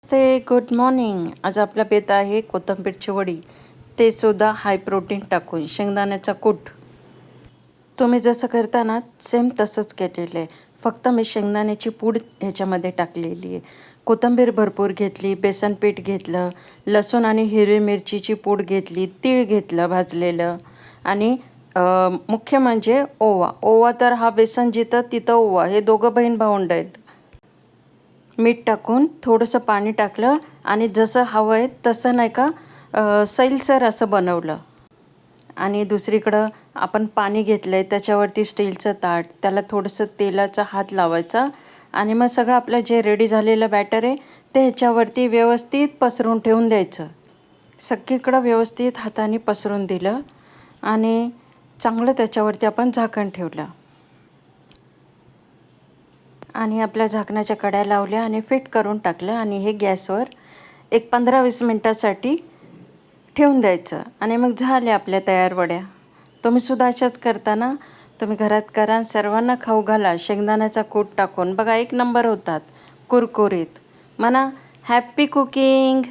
नमस्ते, good morning. आज आपला बेत आहे कोथिंबीरची वडी, ते सुद्धा हाय प्रोटीन टाकून शेंगदाण्याचा कूट. तुम्ही जसं करता ना सेम तसंच केलेलं आहे, फक्त मी शेंगदाण्याची पूड ह्याच्यामध्ये टाकलेली आहे. कोथिंबीर भरपूर घेतली, बेसन पीठ घेतलं, लसूण आणि हिरवी मिरचीची पूड घेतली, तीळ घेतलं भाजलेलं आणि मुख्य म्हणजे ओवा. ओवा तर हा बेसन जिथं तिथं ओवा, हे दोघं बहीण भावंड आहेत. मीठ टाकून थोडंसं पाणी टाकलं आणि जसं हवं आहे तसं नाही का सैलसर असं बनवलं. आणि दुसरीकडं आपण पाणी घेतलं आहे, त्याच्यावरती स्टीलचं ताट, त्याला थोडंसं तेलाचा हात लावायचा आणि मग सगळं आपलं जे रेडी झालेलं बॅटर आहे ते ह्याच्यावरती व्यवस्थित पसरून ठेवून द्यायचं. सगळीकडं व्यवस्थित हाताने पसरून दिलं आणि चांगलं त्याच्यावरती आपण झाकण ठेवलं आणि आपल्या झाकणाच्या कड्या लावल्या आणि फिट करून टाकलं आणि हे गॅसवर एक 15-20 मिनटासाठी ठेवून द्यायचं आणि मग झाल्या आपल्या तयार वड्या. तुम्हीसुद्धा अशाच करता ना? तुम्ही घरात करा, सर्वांना खाऊ घाला. शेंगदाण्याचा कूट टाकून बघा, एक नंबर होतात, कुरकुरीत. म्हणा हॅप्पी कुकिंग.